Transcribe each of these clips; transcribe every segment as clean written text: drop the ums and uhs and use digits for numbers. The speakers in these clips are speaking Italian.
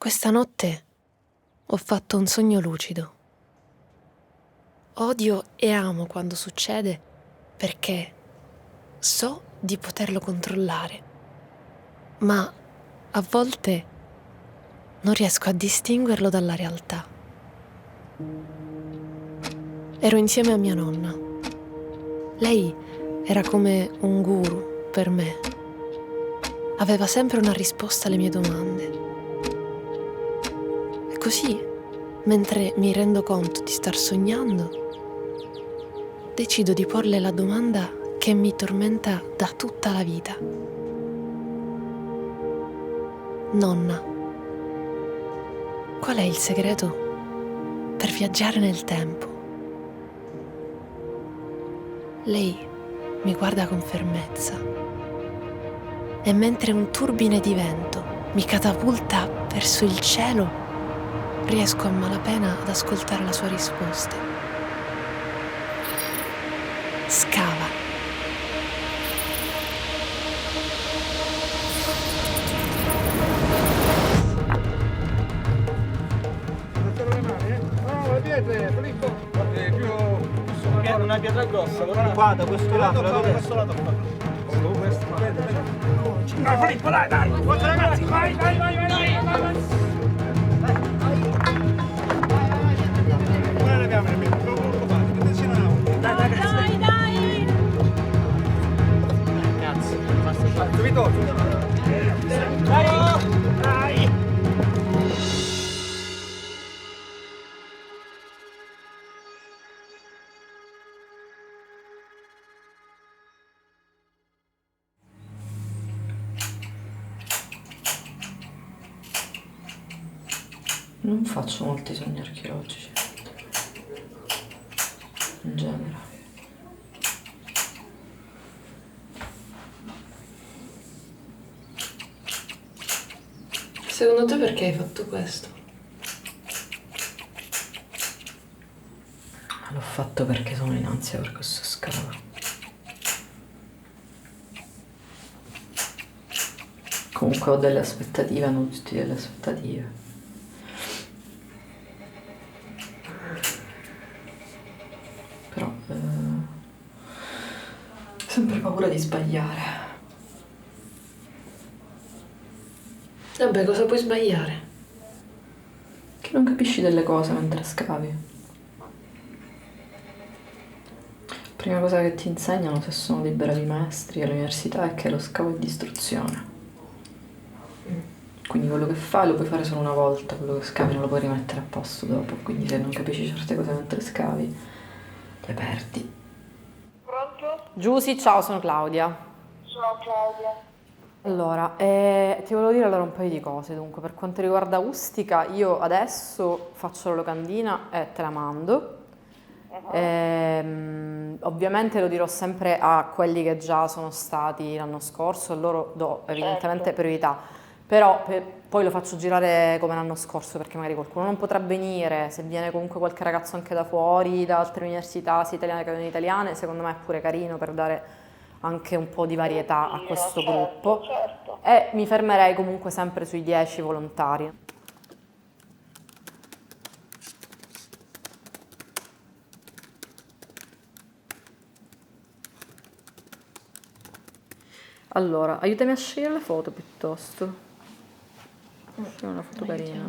Questa notte ho fatto un sogno lucido. Odio e amo quando succede perché so di poterlo controllare, ma a volte non riesco a distinguerlo dalla realtà. Ero insieme a mia nonna. Lei era come un guru per me. Aveva sempre una risposta alle mie domande. E così, mentre mi rendo conto di star sognando, decido di porle la domanda che mi tormenta da tutta la vita. Nonna, qual è il segreto per viaggiare nel tempo? Lei mi guarda con fermezza e mentre un turbine di vento mi catapulta verso il cielo, riesco a malapena ad ascoltare la sua risposta. Scava. Una pietra grossa, qua da questo lato, da questo lato qua. Filippo, dai! Forza ragazzi, vai! Guarda la camera, non preoccupate, attenzione alla auto. Dai! Ragazzi, basta. Subito! Dai! Non faccio molti sogni archeologici, in genere. Secondo te perché hai fatto questo? L'ho fatto perché sono in ansia per questo scavo. Comunque ho delle aspettative, hanno tutti delle aspettative. Però ho sempre paura di sbagliare. Vabbè, cosa puoi sbagliare? Che non capisci delle cose mentre scavi. Prima cosa che ti insegnano, se sono dei bravi maestri all'università, è che lo scavo è distruzione. Quindi quello che fai lo puoi fare solo una volta, quello che scavi non lo puoi rimettere a posto dopo. Quindi se non capisci certe cose mentre scavi, le perdi. Pronto? Giusy, ciao, sono Claudia. Ciao Claudia. Allora, ti volevo dire allora un paio di cose. Dunque, per quanto riguarda Ustica, io adesso faccio la locandina e te la mando. Ovviamente lo dirò sempre a quelli che già sono stati l'anno scorso, a loro do evidentemente priorità. Però poi lo faccio girare come l'anno scorso perché magari qualcuno non potrà venire, se viene comunque qualche ragazzo anche da fuori, da altre università, sia italiane che non italiane, secondo me è pure carino per dare anche un po' di varietà a questo gruppo. Certo. E mi fermerei comunque sempre sui 10 volontari. Allora, aiutami a scegliere le foto piuttosto. Scegli una foto carina.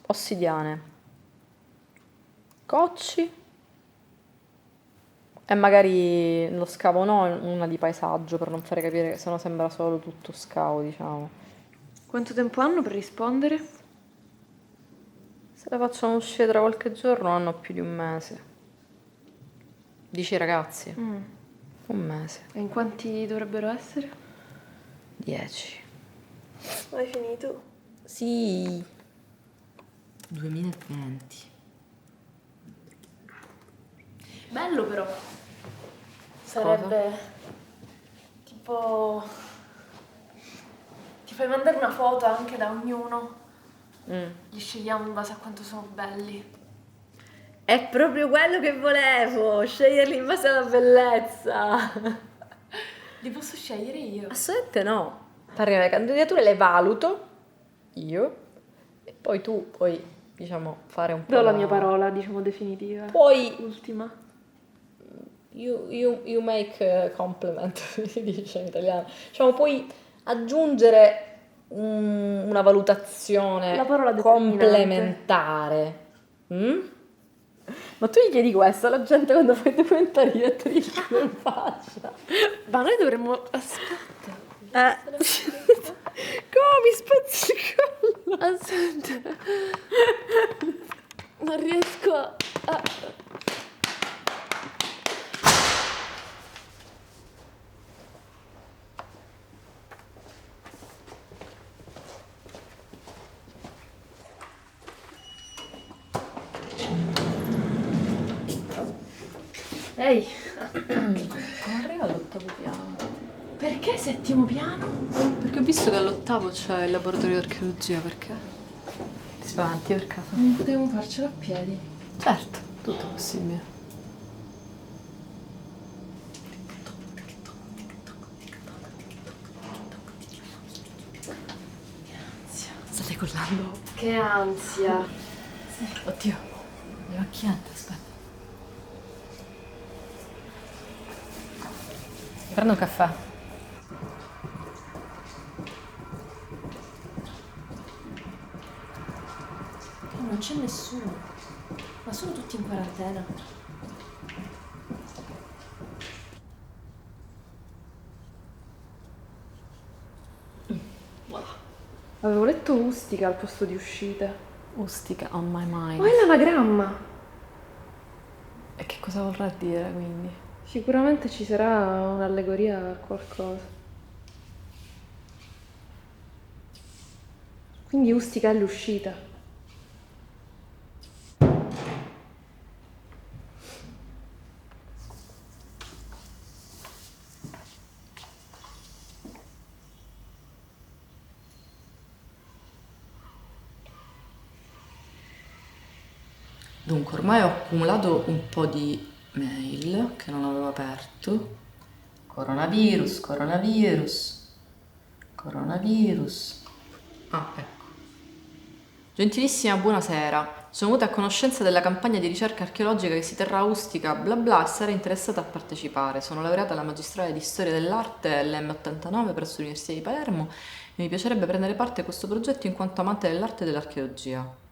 Ossidiane. Cocci. E magari lo scavo no, una di paesaggio per non fare capire che sennò sembra solo tutto scavo, diciamo. Quanto tempo hanno per rispondere? Se la facciamo uscire tra qualche giorno hanno più di un mese. Dici ai ragazzi? Un mese. E in quanti dovrebbero essere? 10. Hai finito? Sì. 2020. Bello però. Sarebbe tipo... Ti fai mandare una foto anche da ognuno. Li scegliamo in base a quanto sono belli. È proprio quello che volevo, sceglierli in base alla bellezza. Li posso scegliere io? Assolutamente no. Parli, le candidature le valuto io, e poi tu puoi, diciamo, fare un po'. Do la mia parola, diciamo, definitiva. Poi Ultima. you make a compliment, si dice in italiano. Diciamo, puoi aggiungere una valutazione La parola determinante. complementare. Mm? Ma tu gli chiedi questo alla gente quando fai documentari e ti dicono in faccia. Ma noi dovremmo... Aspetta. Come mi spezzi il collo? Aspetta. Non riesco a... Ehi, Come arriva all'ottavo piano? perché settimo piano? Perché ho visto che all'ottavo c'è il laboratorio di archeologia, perché? Ti spaventi per caso? Non potevo farcela a piedi. Certo, tutto possibile. State collando? Che ansia. Oddio, le macchiette, aspetta. Prendo un caffè. Non c'è nessuno. Ma sono tutti in quarantena. Avevo letto Ustica al posto di uscita. Ustica on my mind. Ma è l'anagramma. E che cosa vorrà dire, quindi? Sicuramente ci sarà un'allegoria a qualcosa. Quindi Ustica è l'uscita. Dunque, ormai ho accumulato un po' di mail che non avevo aperto. Coronavirus, coronavirus, coronavirus. Ah, ecco. Gentilissima, buonasera. Sono venuta a conoscenza della campagna di ricerca archeologica che si terrà a Ustica, bla bla, e sarei interessata a partecipare. Sono laureata alla magistrale di storia dell'arte LM89 presso l'Università di Palermo e mi piacerebbe prendere parte a questo progetto in quanto amante dell'arte e dell'archeologia.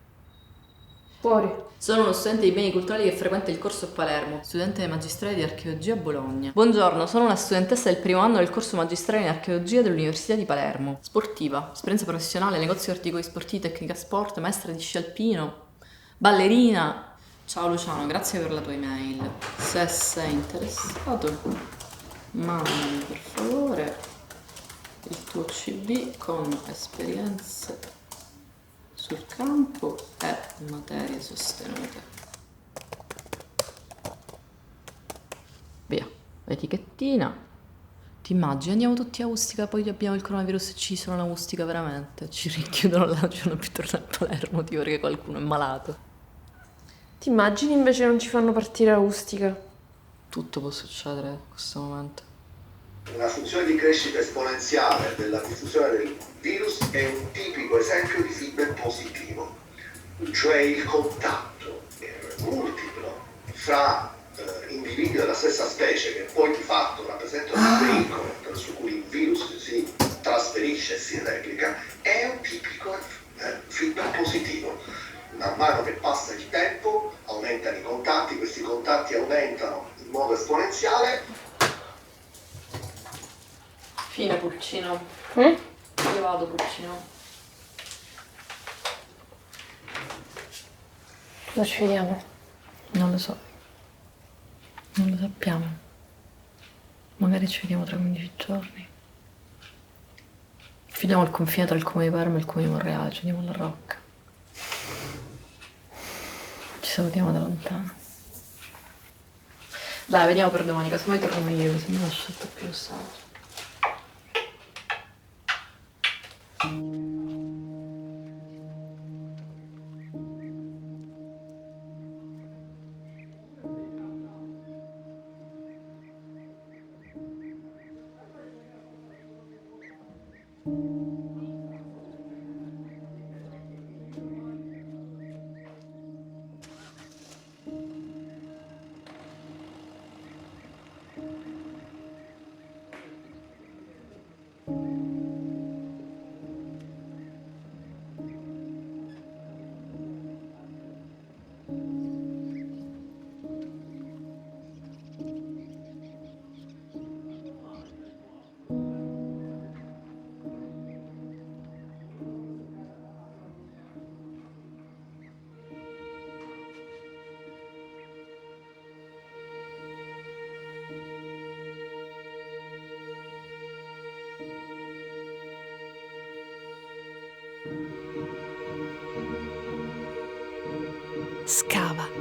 Fuori. Sono uno studente di beni culturali che frequenta il corso a Palermo, studente magistrale di archeologia a Bologna. Buongiorno, sono una studentessa del primo anno del corso magistrale in archeologia dell'Università di Palermo. Sportiva, esperienza professionale, negozio di articoli sportivi, tecnica sport, maestra di sci alpino, ballerina. Ciao Luciano, grazie per la tua email. Se sei interessato, mandami per favore il tuo CV con esperienze sul campo e materie sostenute. Via, etichettina. Ti immagini, andiamo tutti a Ustica, poi abbiamo il coronavirus e ci sono a Ustica veramente. Ci rinchiudono là, non ci fanno più tornare a Palermo, tipo perché qualcuno è malato. Ti immagini invece non ci fanno partire a Ustica? Tutto può succedere in questo momento. Una funzione di crescita esponenziale della diffusione del virus è un tipico esempio di feedback positivo, cioè il contatto multiplo fra individui della stessa specie che poi di fatto rappresentano il veicolo attraverso cui il virus si trasferisce e si replica, è un tipico feedback positivo. Man mano che passa il tempo aumentano i contatti, questi contatti aumentano in modo esponenziale. Fine Pulcino. Io vado Pulcino. Cosa ci vediamo? Non lo so. Non lo sappiamo. Magari ci vediamo tra 15 giorni. Chiudiamo il confine tra il Comune di Palermo e il Comune di Monreale, ci andiamo alla Rocca. Ci salutiamo da lontano. Dai, vediamo per domani, casomai torno io, se no ho scelto più saggio. Scava.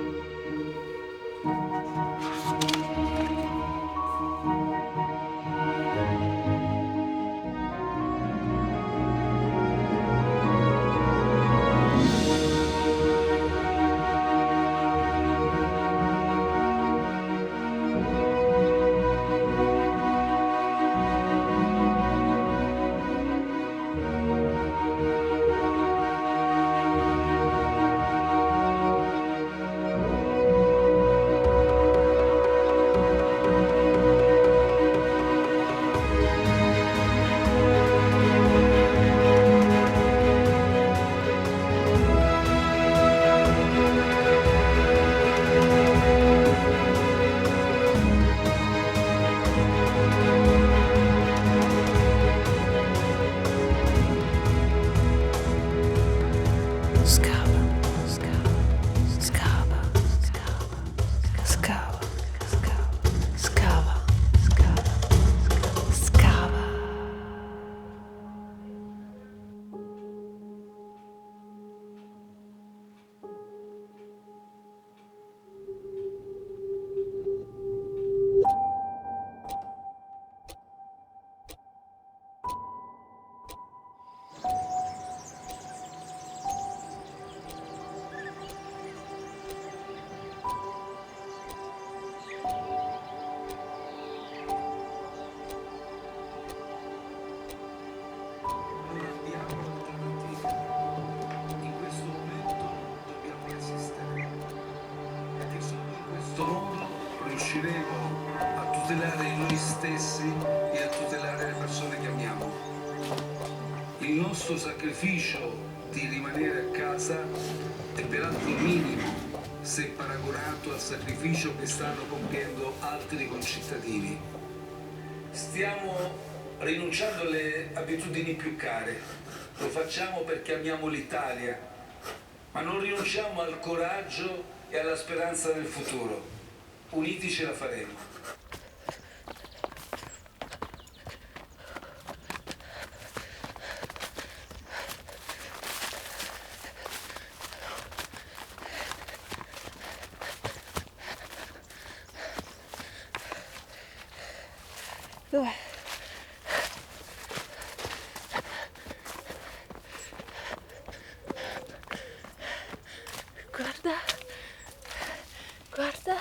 Scava, scava, scava, scava, scava, scava, scava, scava, scava. Non abbiamo alternative. In questo momento dobbiamo resistere, perché solo in questo modo riusciremo a tutelare noi stessi e a tutelare le persone che amiamo. Il nostro sacrificio di rimanere a casa è peraltro minimo se paragonato al sacrificio che stanno compiendo altri concittadini. Stiamo rinunciando alle abitudini più care, lo facciamo perché amiamo l'Italia, ma non rinunciamo al coraggio e alla speranza del futuro. Uniti ce la faremo. Dov'è? Guarda, guarda.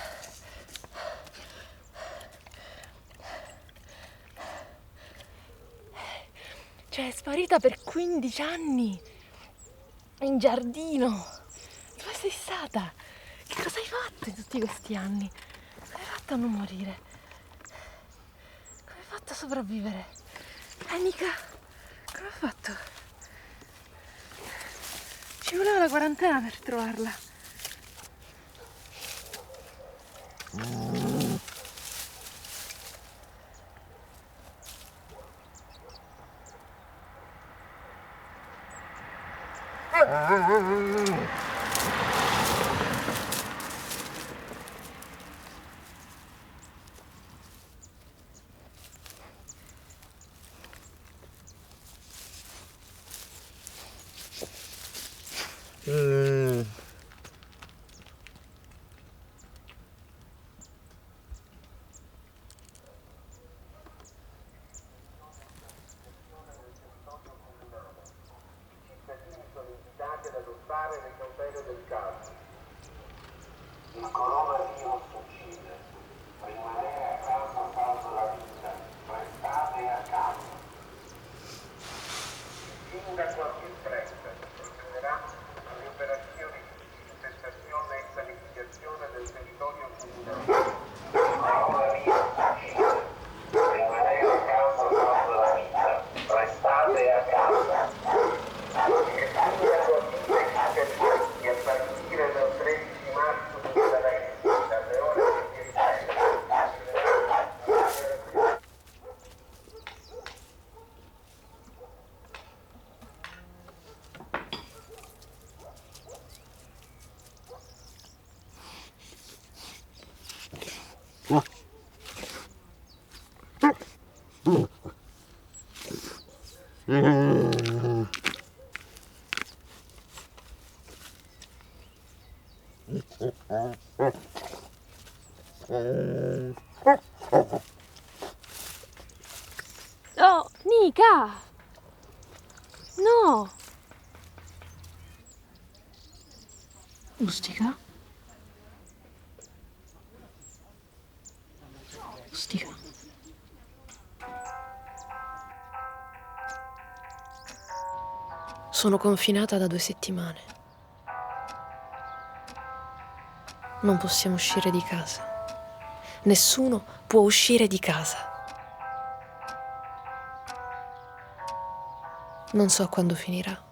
Cioè, è sparita per 15 anni in giardino. Dove sei stata? Che cosa hai fatto in tutti questi anni? Come hai fatto a non morire? Come hai fatto a sopravvivere? Anica, come hai fatto? Ci voleva la quarantena per trovarla. Il coronavirus uccide. Rimanere a casa salva la vita. Restate a casa. Il sindaco a Firenze procederà alle operazioni di disinfestazione e sanificazione del territorio comunale. Il coronavirus uccide. Rimanere a casa salva la vita. Restate a casa. Il sindaco a Firenze che a partire dal 13 marzo 2020 dalle ore 16 Oh, Nica! No! Ustica? Ustica. Sono confinata da 2 settimane. Non possiamo uscire di casa. Nessuno può uscire di casa. Non so quando finirà.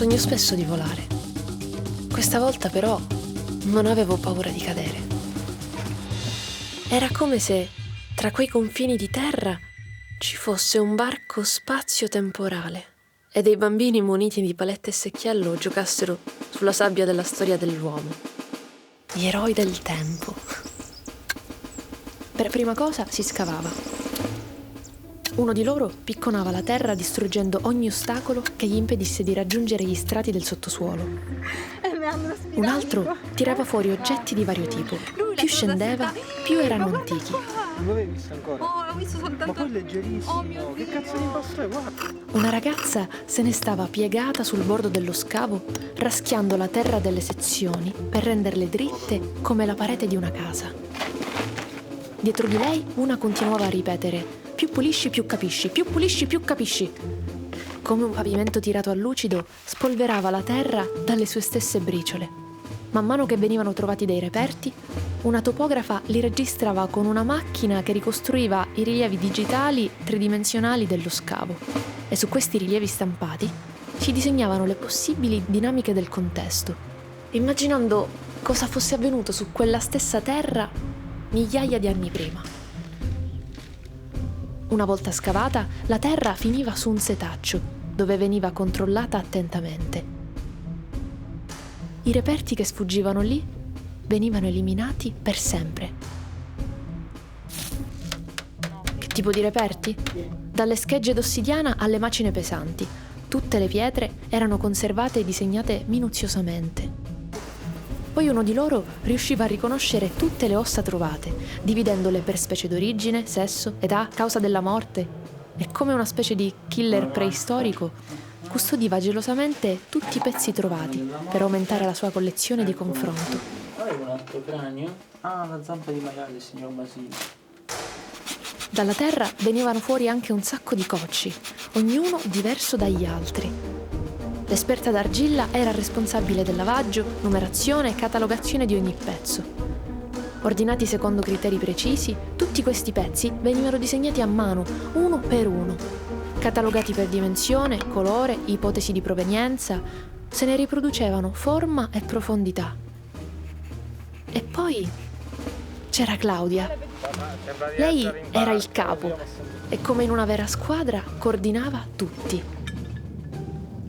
Sogno spesso di volare. Questa volta però non avevo paura di cadere. Era come se tra quei confini di terra ci fosse un barco spazio-temporale e dei bambini muniti di palette e secchiello giocassero sulla sabbia della storia dell'uomo. Gli eroi del tempo. Per prima cosa si scavava. Uno di loro picconava la terra distruggendo ogni ostacolo che gli impedisse di raggiungere gli strati del sottosuolo. Un altro tirava fuori oggetti di vario tipo. Più scendeva, più erano antichi. Non l'avevi visto ancora? Oh, l'ho visto soltanto. Ma poi è leggerissimo. Oh mio Che Dio. cazzo di impasto è? Guarda. Una ragazza se ne stava piegata sul bordo dello scavo, raschiando la terra delle sezioni per renderle dritte come la parete di una casa. Dietro di lei una continuava a ripetere: più pulisci, più capisci, più pulisci, più capisci. Come un pavimento tirato a lucido, spolverava la terra dalle sue stesse briciole. Man mano che venivano trovati dei reperti, una topografa li registrava con una macchina che ricostruiva i rilievi digitali tridimensionali dello scavo. E su questi rilievi stampati si disegnavano le possibili dinamiche del contesto, immaginando cosa fosse avvenuto su quella stessa terra migliaia di anni prima. Una volta scavata, la terra finiva su un setaccio, dove veniva controllata attentamente. I reperti che sfuggivano lì venivano eliminati per sempre. Che tipo di reperti? Dalle schegge d'ossidiana alle macine pesanti, tutte le pietre erano conservate e disegnate minuziosamente. Poi uno di loro riusciva a riconoscere tutte le ossa trovate, dividendole per specie d'origine, sesso, età, causa della morte. E come una specie di killer preistorico, custodiva gelosamente tutti i pezzi trovati per aumentare la sua collezione di confronto. Avevo un altro cranio? Ah, la zampa di maiale, signor Basile. Dalla terra venivano fuori anche un sacco di cocci, ognuno diverso dagli altri. L'esperta d'argilla era responsabile del lavaggio, numerazione e catalogazione di ogni pezzo. Ordinati secondo criteri precisi, tutti questi pezzi venivano disegnati a mano, uno per uno. Catalogati per dimensione, colore, ipotesi di provenienza, se ne riproducevano forma e profondità. E poi c'era Claudia. Lei era il capo e come in una vera squadra coordinava tutti.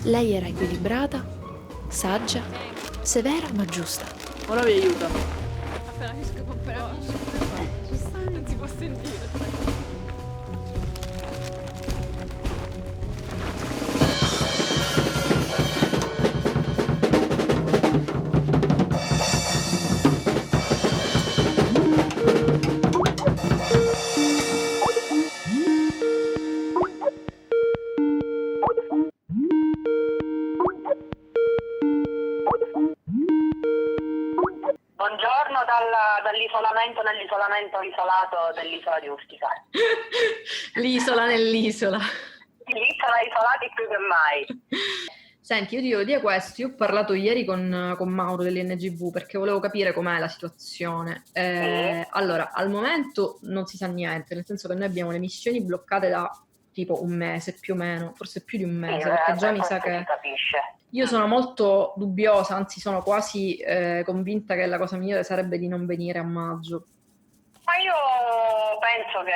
Lei era equilibrata, saggia, severa ma giusta. Ora vi aiuta. Appena riesco però. Non si può sentire. dall'isolamento nell'isolamento isolato dell'isola di Ustica. L'isola nell'isola. L'isola isolati più che mai. Senti, io ti devo dire questo, io ho parlato ieri con Mauro dell'NGV perché volevo capire com'è la situazione. Allora, al momento non si sa niente, nel senso che noi abbiamo le missioni bloccate da tipo un mese più o meno, forse più di un mese, perché già mi sa che... Si capisce. Io sono molto dubbiosa, anzi sono quasi convinta che la cosa migliore sarebbe di non venire a maggio. Ma io penso che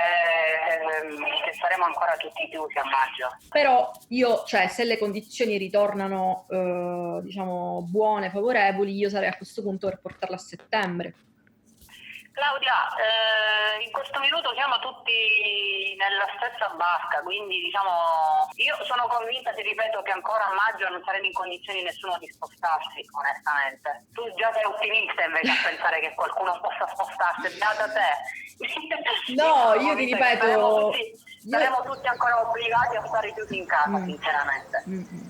saremo ancora tutti chiusi a maggio. Però io, cioè, se le condizioni ritornano, diciamo, buone, favorevoli, io sarei a questo punto per portarla a settembre. Claudia, in questo minuto siamo tutti nella stessa barca, quindi diciamo, io sono convinta, ti ripeto, che ancora a maggio non saremo in condizioni nessuno di spostarsi, onestamente. Tu già sei ottimista invece a pensare che qualcuno possa spostarsi, beata te. No, io ti ripeto... Saremo tutti ancora obbligati a stare chiusi in casa, sinceramente.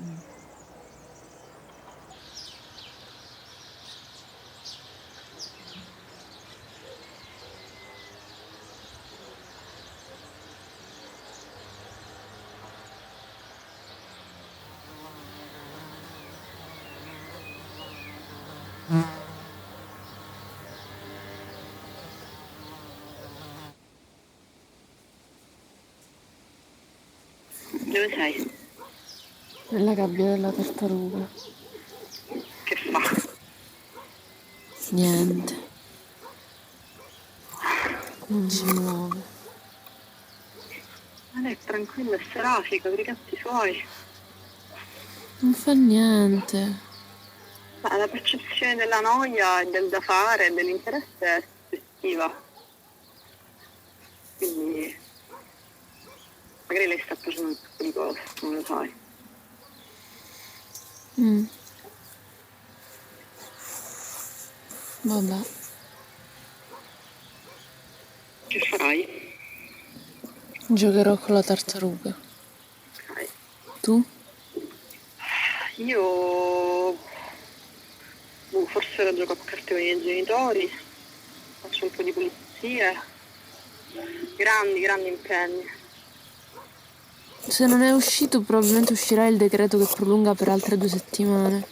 Dove sei? Nella gabbia della tartaruga. Che fa? Niente. Non si muove. Ma lei è tranquilla e serafica per i cazzi suoi. Non fa niente. Ma la percezione della noia e del da fare e dell'interesse è soggettiva. Quindi magari lei sta facendo un sacco di cose, non lo sai. Vabbè. Che farai? Giocherò con la tartaruga. Ok. Tu? Io forse ora gioco a carte con i miei genitori, faccio un po' di pulizie, grandi impegni. Se non è uscito, probabilmente uscirà il decreto che prolunga per altre 2 settimane.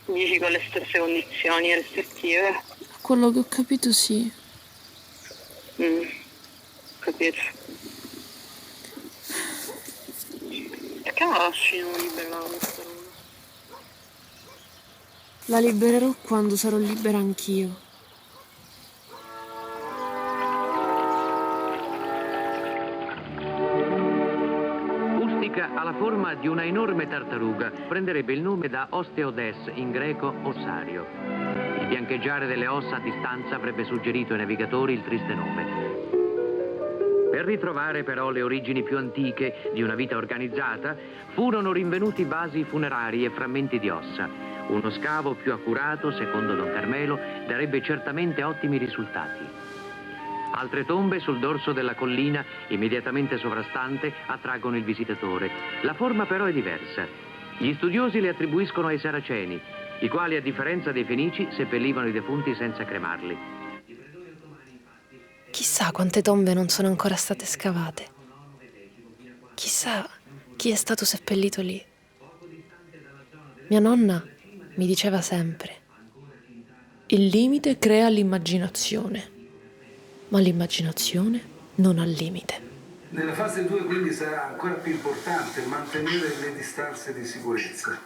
Dici con le stesse condizioni restrittive? A quello che ho capito, sì. Capito. Perché non la lasci libera la nostra roba? La libererò quando sarò libera anch'io. Ha la forma di una enorme tartaruga, prenderebbe il nome da Osteodes, in greco ossario. Il biancheggiare delle ossa a distanza avrebbe suggerito ai navigatori il triste nome. Per ritrovare però le origini più antiche di una vita organizzata, furono rinvenuti vasi funerari e frammenti di ossa. Uno scavo più accurato, secondo Don Carmelo, darebbe certamente ottimi risultati. Altre tombe sul dorso della collina immediatamente sovrastante attraggono il visitatore. La forma però è diversa. Gli studiosi le attribuiscono ai Saraceni, i quali a differenza dei Fenici seppellivano i defunti senza cremarli. Chissà quante tombe non sono ancora state scavate. Chissà chi è stato seppellito lì. Mia nonna mi diceva sempre: il limite crea l'immaginazione, ma l'immaginazione non ha limite. Nella fase 2 quindi sarà ancora più importante mantenere le distanze di sicurezza.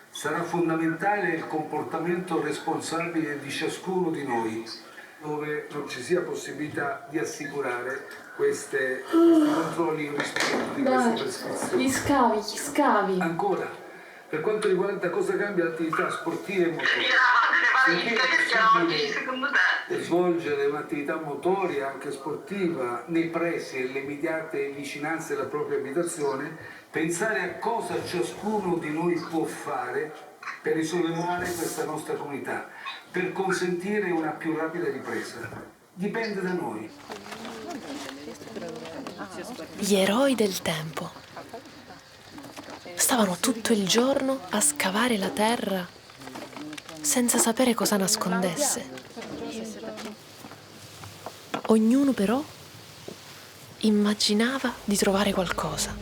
Sarà fondamentale il comportamento responsabile di ciascuno di noi, dove non ci sia possibilità di assicurare questi controlli in rispetto di queste prescrizioni. Gli scavi. Ancora, per quanto riguarda cosa cambia l'attività sportiva e motoria, perché è possibile svolgere un'attività motoria, anche sportiva, nei pressi e le immediate vicinanze della propria abitazione, pensare a cosa ciascuno di noi può fare per risollevare questa nostra comunità, per consentire una più rapida ripresa. Dipende da noi. Gli eroi del tempo stavano tutto il giorno a scavare la terra senza sapere cosa nascondesse. Ognuno però immaginava di trovare qualcosa.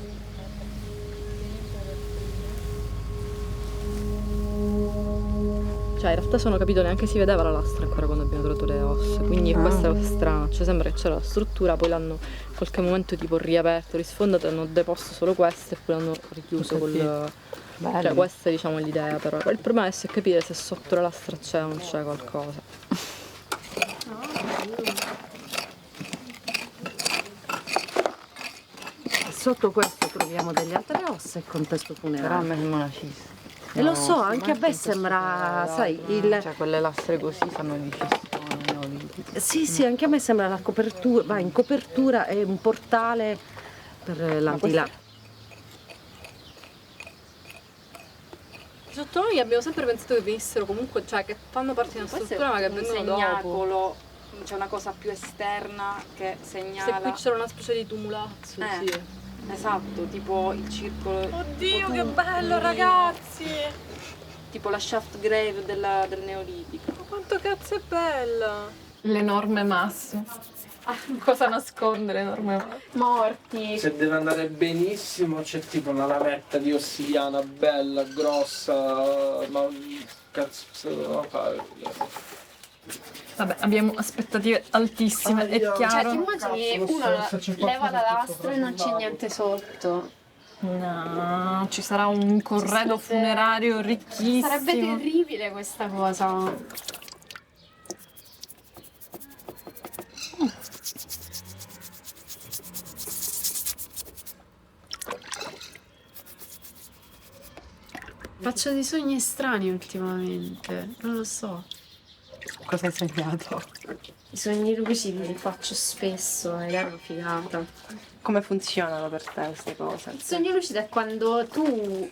Cioè, in realtà, se non ho capito, neanche si vedeva la lastra ancora quando abbiamo trovato le ossa, quindi questa è la cosa strana, cioè sembra che c'era la struttura, poi l'hanno in qualche momento tipo riaperto, risfondato, hanno deposto solo queste e poi l'hanno richiuso col... Cioè, questa è, diciamo, l'idea, però il problema è capire se sotto la lastra c'è o non c'è qualcosa. Sotto questo troviamo delle altre ossa e il contesto funerario. Però a me sembra una cista. E lo so, anche a me sembra, sai, Cioè, quelle lastre così fanno di cistone neolitico. Sì, anche a me sembra la copertura, va in copertura è un portale per l'antilato. Sotto noi abbiamo sempre pensato che venissero comunque, cioè che fanno parte di una struttura ma che vengono dopo. C'è una cosa più esterna che segnala. Se qui c'era una specie di tumulazzo, sì. Esatto, tipo il circolo. Oddio, che bello, ragazzi! Tipo la shaft grave del Neolitico. Ma quanto cazzo è bella! L'enorme masso. Cosa nascondere, enorme morti. Se deve andare benissimo c'è tipo una lavetta di ossidiana bella, grossa, ma cazzo se lo devono fare? Vabbè, abbiamo aspettative altissime, è chiaro. Cioè, ti immagini uno leva la lastra e non c'è niente sotto? No, ci sarà un corredo funerario ricchissimo. Sarebbe terribile questa cosa. Faccio dei sogni strani ultimamente, non lo so. Cosa hai sognato? I sogni lucidi li faccio spesso ed è una figata. Come funzionano per te queste cose? Il sogno lucido è quando tu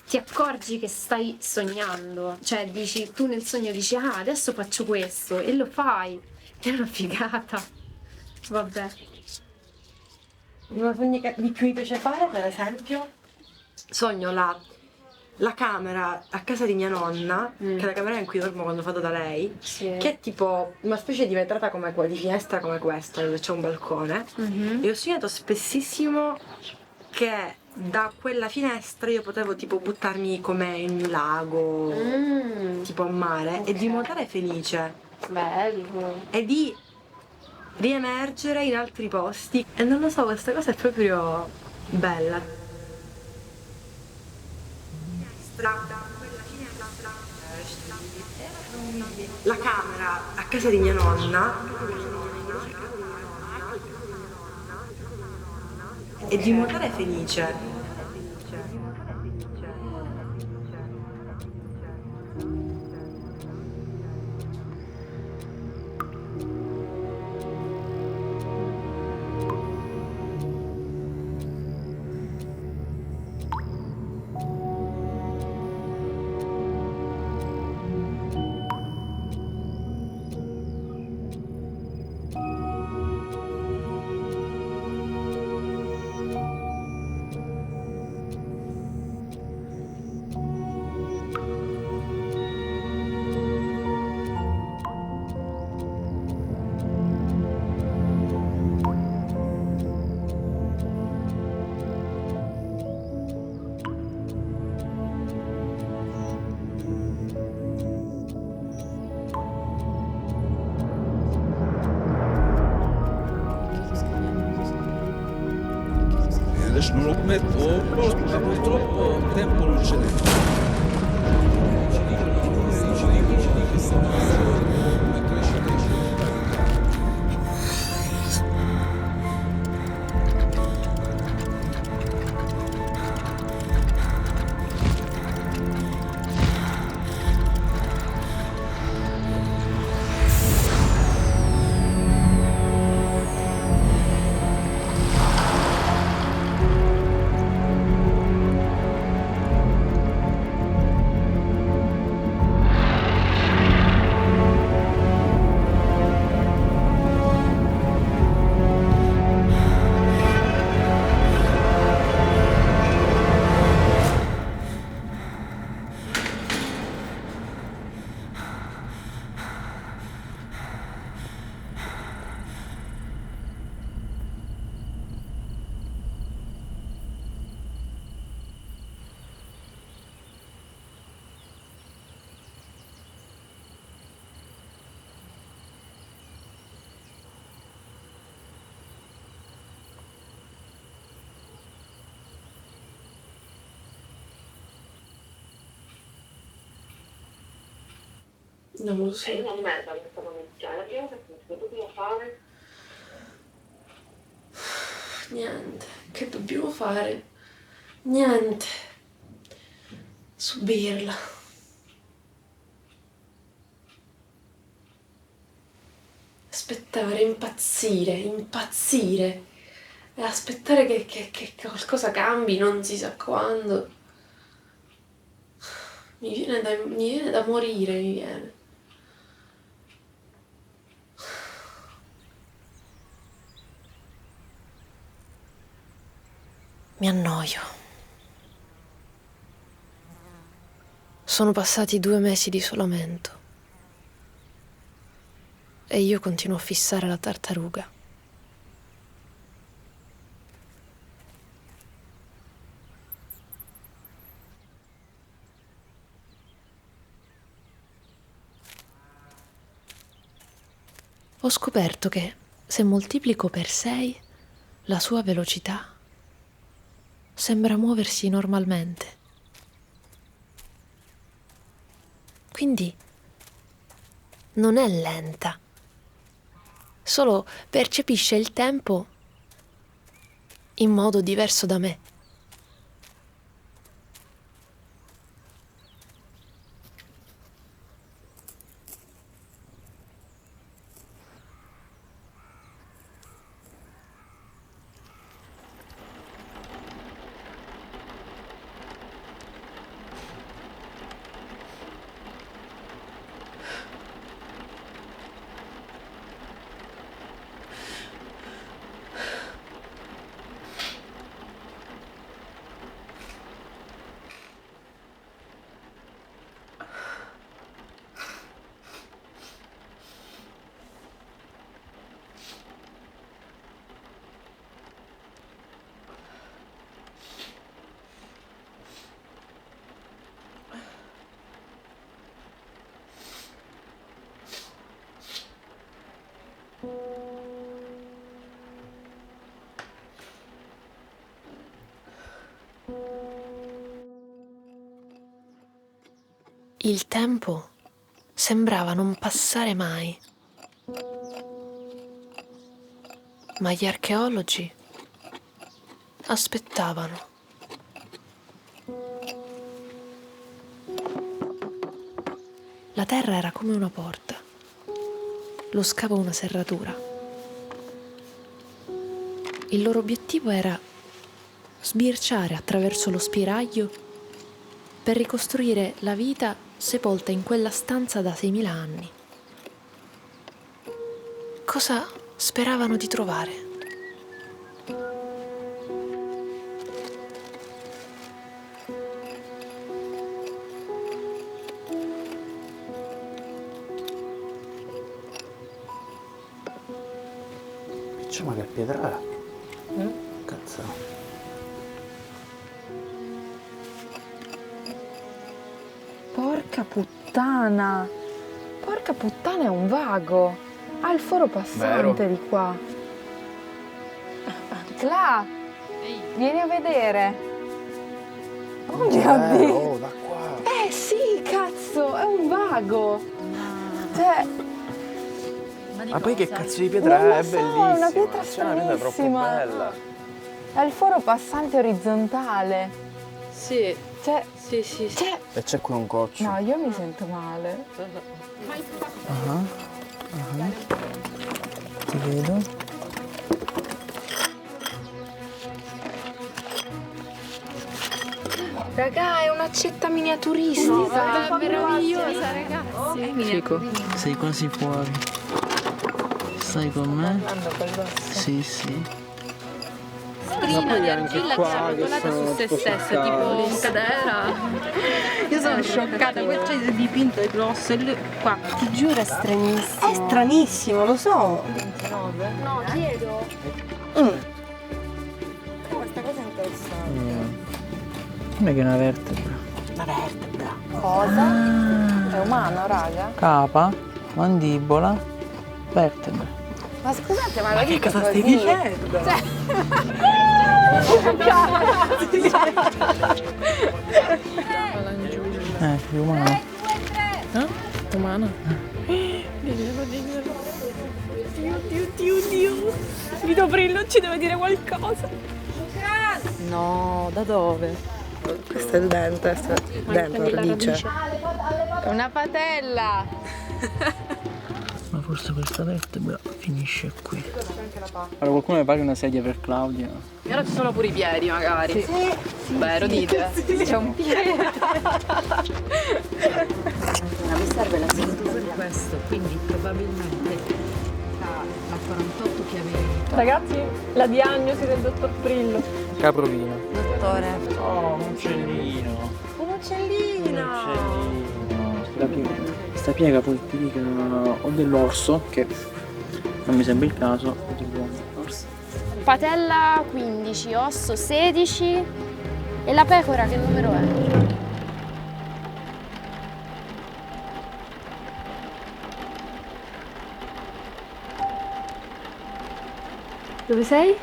ti accorgi che stai sognando, cioè dici, tu nel sogno dici adesso faccio questo e lo fai, è una figata. Vabbè. Una sogni che di più mi piace fare, per esempio, sogno la camera a casa di mia nonna, che è la camera in cui dormo quando vado da lei, che è tipo una specie di vetrata come di finestra come questa, dove c'è un balcone. E ho sognato spessissimo che da quella finestra io potevo tipo buttarmi come in un lago, tipo a mare, e di nuotare felice. Bello. E di riemergere in altri posti. E non lo so, questa cosa è proprio bella. La camera a casa di mia nonna e di nuotare felice. Adesso non lo metto, ma purtroppo il tempo non ce n'è. Non lo so. È una merda questa condizione, la prima cosa che dobbiamo fare. Niente, che dobbiamo fare? Niente. Subirla. Aspettare, impazzire. E aspettare che qualcosa cambi, non si sa quando. Mi viene da morire, mi viene. Mi annoio. Sono passati 2 mesi di isolamento e io continuo a fissare la tartaruga. Ho scoperto che se moltiplico per 6 la sua velocità sembra muoversi normalmente. Quindi non è lenta, solo percepisce il tempo in modo diverso da me. Il tempo sembrava non passare mai, ma gli archeologi aspettavano. La terra era come una porta, lo scavo una serratura. Il loro obiettivo era sbirciare attraverso lo spiraglio per ricostruire la vita sepolta in quella stanza da 6.000 anni. Cosa speravano di trovare? Ma che pietra è? Cazzo. Porca puttana! Porca puttana, è un vago! Ha il foro passante Vero. di qua. Là! Vieni a vedere! Oh mio Dio! Oh, da qua! Sì, cazzo! È un vago! Cioè... Ma poi che cazzo di pietra Non è? È lo so, bellissima! è una pietra C'è una pietra troppo stranissima. bella! È il foro passante orizzontale. Sì, Cioè... sì. Cioè... E c'è qui un coccio. No, io mi sento male. Ti vedo. Raga, è un'accetta miniaturistica. È meravigliosa, ragazzi. Chico, sei quasi fuori. Stai con me? Sì, sì. Prima di argilla che si è volata su se stessa, tipo un cadera. Io sono scioccata, quel c'è dipinto è grosso e lui qua. Ti giuro, è stranissimo. È stranissimo, lo so. 29? No, chiedo. Questa cosa è interessante. Non è che è una vertebra. Una vertebra. Cosa? È umano, raga? Capa, mandibola, vertebra. Ma scusate, ma lo Che dite cosa così? stai dicendo? Più umano. settimana? Diglielo. Dio. Vito Brillo ci deve dire qualcosa. No, da dove? Questo è il dente, dentro, radice. Una patella. Ma forse questa vertebra finisce qui. Allora qualcuno mi pare una sedia per Claudia. E ora ci sono pure i piedi, magari. Sì. Beh, lo dite. C'è un piede. Mi serve la seduta per questo, quindi probabilmente la 48 che avevi. Ragazzi, la diagnosi del dottor Brillo. Caprovino. Dottore. Oh, un uccellino. Un uccellino! Sta piega poi ti dica o dell'orso, che non mi sembra il caso, o dell'orso. Patella 15, osso 16 e la pecora che numero è? Dove sei?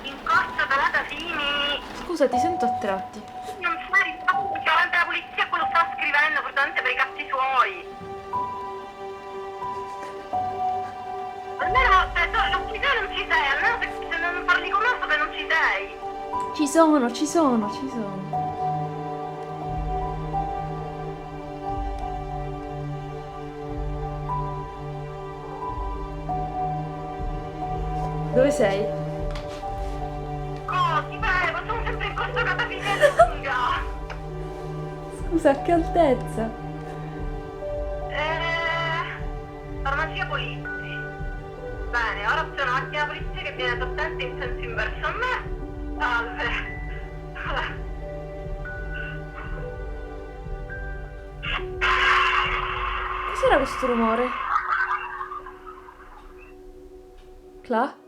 In corso Palata Fini. Scusa, ti sento a tratti. Non sai, davanti alla polizia quello sta scrivendo portante per i cazzi suoi. Almeno, l'ufficio non ci sei, almeno se non parli con me so che non ci sei. Ci sono. Dove sei? Oh, ti prego, sono sempre in corso Catafini lunga. Scusa, a che altezza? Farmacia Polizzi. Bene, ora c'è una macchina polizia che viene d'attenti in senso inverso a me. Salve. Cos'era questo rumore? Cla?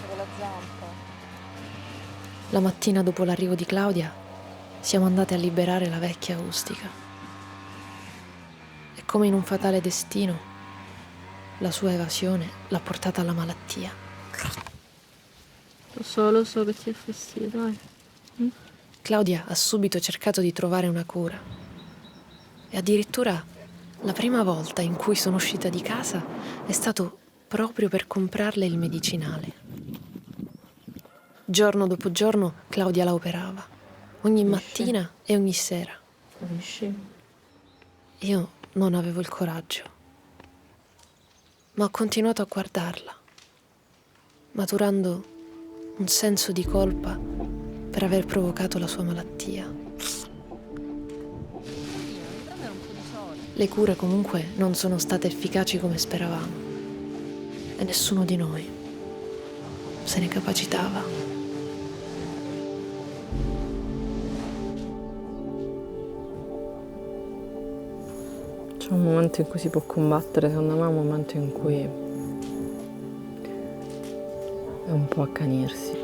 Con la zampa. La mattina dopo l'arrivo di Claudia siamo andate a liberare la vecchia Ustica. E come in un fatale destino, la sua evasione l'ha portata alla malattia. Lo so che ti è fastidio, dai. Claudia ha subito cercato di trovare una cura. E addirittura la prima volta in cui sono uscita di casa è stato proprio per comprarle il medicinale. Giorno dopo giorno Claudia la operava, ogni mattina e ogni sera. Io non avevo il coraggio, ma ho continuato a guardarla, maturando un senso di colpa per aver provocato la sua malattia. Le cure comunque non sono state efficaci come speravamo e nessuno di noi se ne capacitava. C'è un momento in cui si può combattere, secondo me è un momento in cui è un po' accanirsi.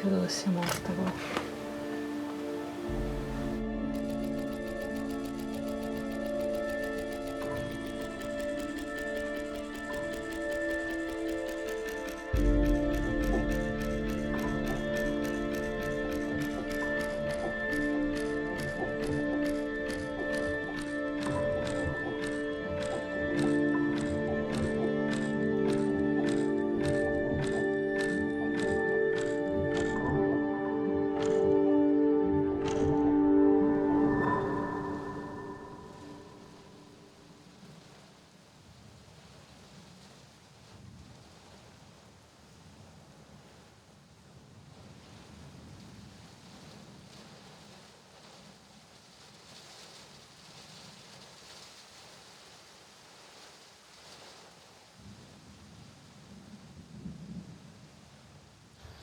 credo che sia morta qua.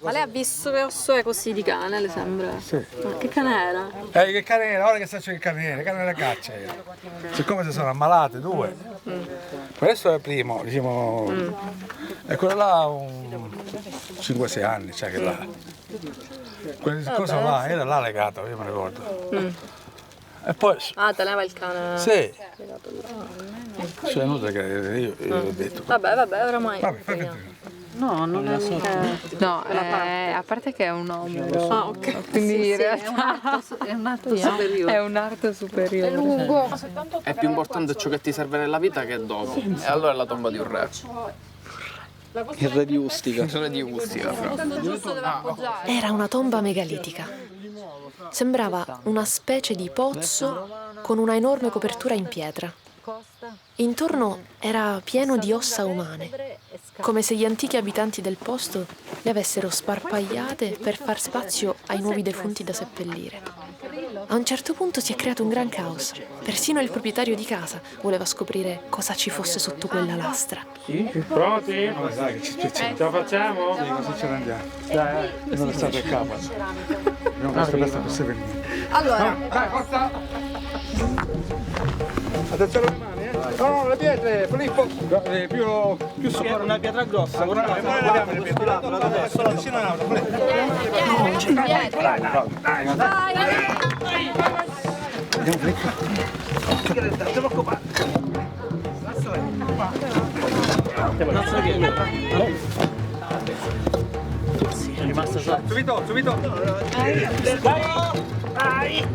Ma lei ha visto che osso è così di cane, le sembra? Sì. Ma che cane era? Che cane era? Ora che faccio il cane da caccia io. Siccome si sono ammalate due. Questo è il primo, diciamo. E quello là ha 5-6 anni, cioè che là. Quella cosa là, era là legato, io mi ricordo. E poi. Ah, teneva il cane. Sì. Cioè, inutile che io l'ho detto. Vabbè, oramai. Vabbè, No, non è mica... No, a parte che è un omero. Ah, ok. Quindi in Sì, realtà è un arto superiore. è un arto superiore. È lungo. È più importante ciò che ti serve nella vita che dopo. E allora è la tomba di un re. Il re di Ustica. Il re di Ustica, Era una tomba megalitica. Sembrava una specie di pozzo con una enorme copertura in pietra. Intorno era pieno di ossa umane, come se gli antichi abitanti del posto le avessero sparpagliate per far spazio ai nuovi defunti da seppellire. A un certo punto si è creato un gran caos. Persino il proprietario di casa voleva scoprire cosa ci fosse sotto quella lastra. Sì? Pronti? No, dai, che ci piace. Ce la facciamo? Sì, così ce ne andiamo. Dai, non è stato il capo. Abbiamo questo per venire. Allora. Dai, forza! Attenzione alle mani, No, le pietre, Filippo! Più sopra. Una pietra grossa. Guardiamo le pietre. Solo vicino all'auto, Andiamo, Filippo. Non ti preoccupare. È rimasta sotto. Subito. Dai! Dai!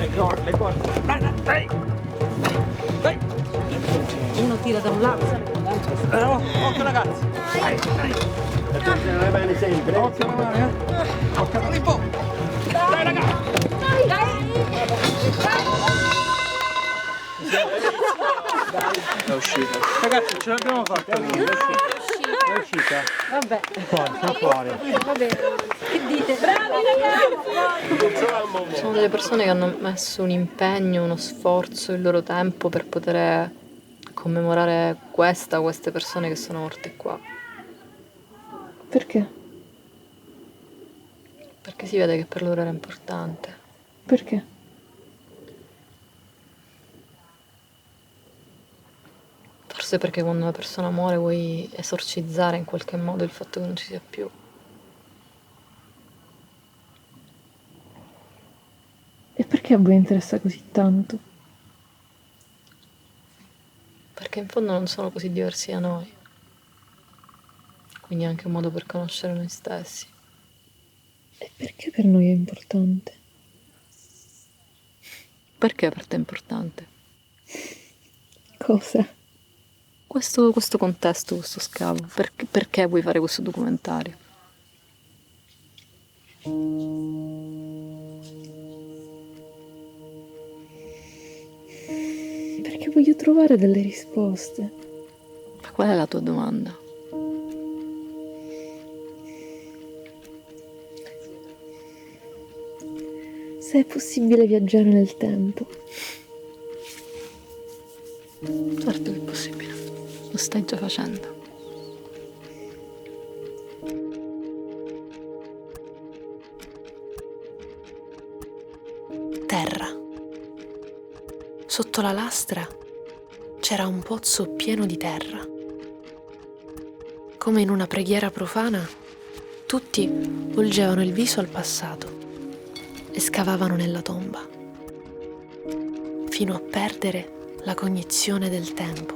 Le corde! Dai! Uno tira da un lato. Occhio ragazzi! Dai! Attenzione alle mani sempre! Occhio alle mani, Occhio alle mani! Dai ragazzi! È uscita. Ragazzi, ce l'abbiamo fatta! È uscita? Vabbè. Fuori. Va bene. Che dite? Bravi ragazzi! Sono delle persone che hanno messo un impegno, uno sforzo, il loro tempo per poter commemorare queste persone che sono morte qua. Perché? Perché si vede che per loro era importante. Perché? Forse perché quando una persona muore vuoi esorcizzare in qualche modo il fatto che non ci sia più. E perché a voi interessa così tanto? Perché in fondo non sono così diversi da noi. Quindi è anche un modo per conoscere noi stessi. E perché per noi è importante? Perché per te è importante? Cosa? Questo contesto, questo scavo. Perché vuoi fare questo documentario? Perché voglio trovare delle risposte. Ma qual è la tua domanda? Se è possibile viaggiare nel tempo. Certo che è possibile. Lo stai già facendo. Terra. Sotto la lastra c'era un pozzo pieno di terra. come in una preghiera profana, tutti volgevano il viso al passato e scavavano nella tomba, fino a perdere la cognizione del tempo.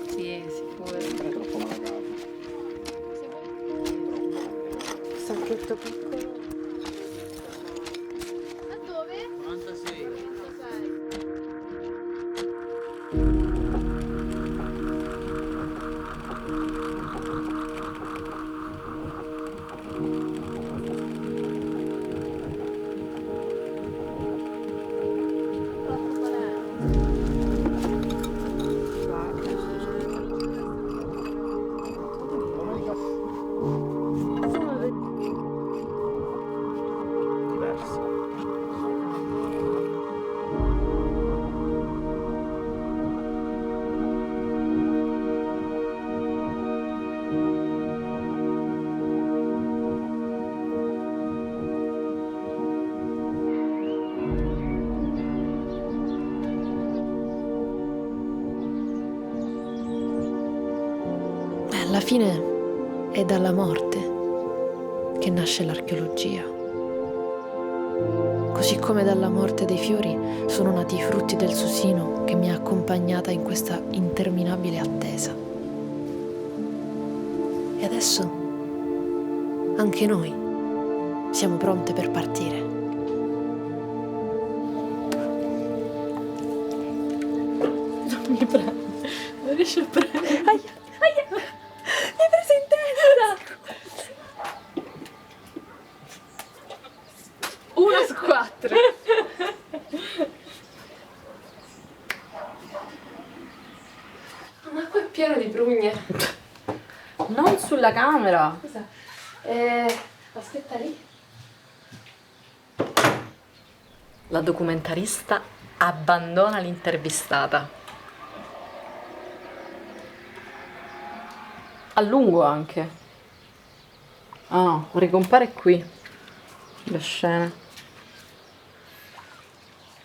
Sì, sicuro. Sacchetto piccolo. Alla fine è dalla morte che nasce l'archeologia. Così come dalla morte dei fiori sono nati i frutti del susino che mi ha accompagnata in questa interminabile attesa. E adesso anche noi siamo pronte per partire. Non mi prende, non riesce a prendere. Aia, aia, mi hai preso in testa! 1 su 4. Ma qua è pieno di prugne. Non sulla camera. Scusa. Aspetta lì. La documentarista abbandona l'intervistata. A lungo anche. Ah no, ricompare qui. La scena.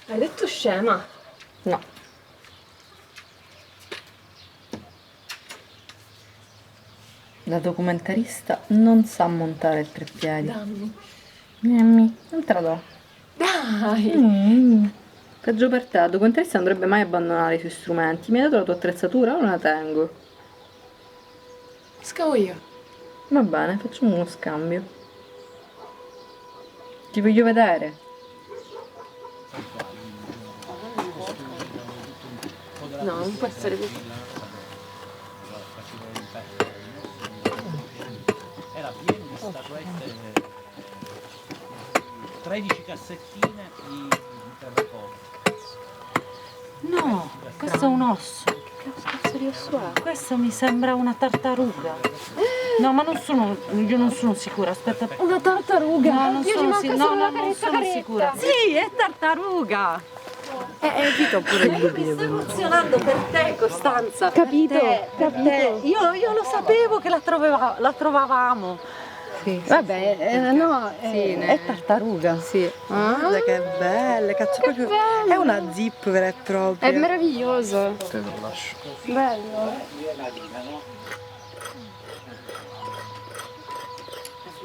Hai detto scema? No. La documentarista non sa montare il treppiedi. Dammi. Non te la do. Dai. Peggio per te, la documentarista non dovrebbe mai abbandonare i suoi strumenti. Mi hai dato la tua attrezzatura, ora la tengo. Scavo io. Va bene, facciamo uno scambio. Ti voglio vedere. No, non può essere così. Era pieno di statuette, 13 cassettine di terracotta. No, questo è un osso. Che cazzo di osso è? Questo mi sembra una tartaruga. No, ma io non sono sicura, aspetta. Una tartaruga? No, non Io sono, ci manca solo la non sono caretta. sicura. Sì, è tartaruga. Vito pure il dubito. Mi sto emozionando per te, Costanza. Capito, Per te. Io lo sapevo che la trovavamo. Sì. Vabbè, no, è tartaruga. Sì. Guarda che belle, cazzo proprio. È una zip vera e propria. È meraviglioso. Te lo lascio. Bello.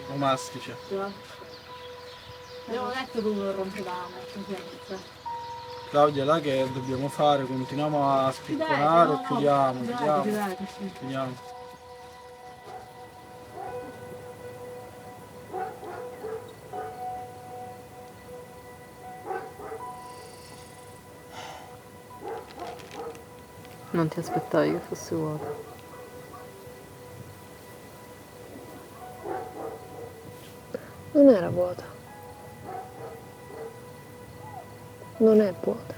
Un mastice. Abbiamo detto come lo rompevamo. Claudia, là che dobbiamo fare? Continuiamo a spicconare o chiudiamo? Chiudiamo. Non ti aspettavi che fosse vuota. Non era vuota. Non è vuota.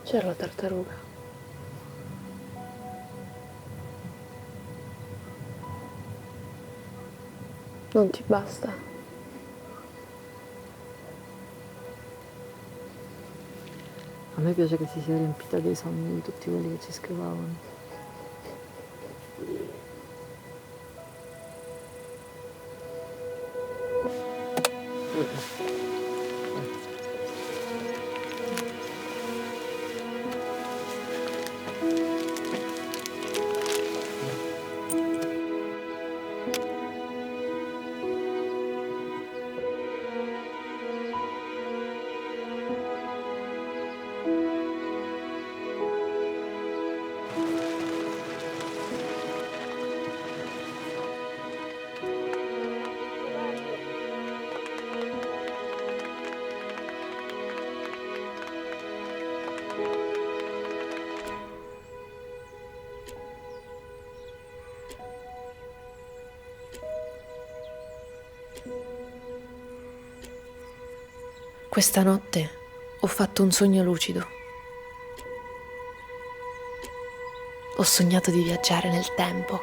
C'era la tartaruga. Non ti basta? A me piace che si sia riempita dei sogni di tutti quelli che ci scrivevano. Questa notte ho fatto un sogno lucido. Ho sognato di viaggiare nel tempo.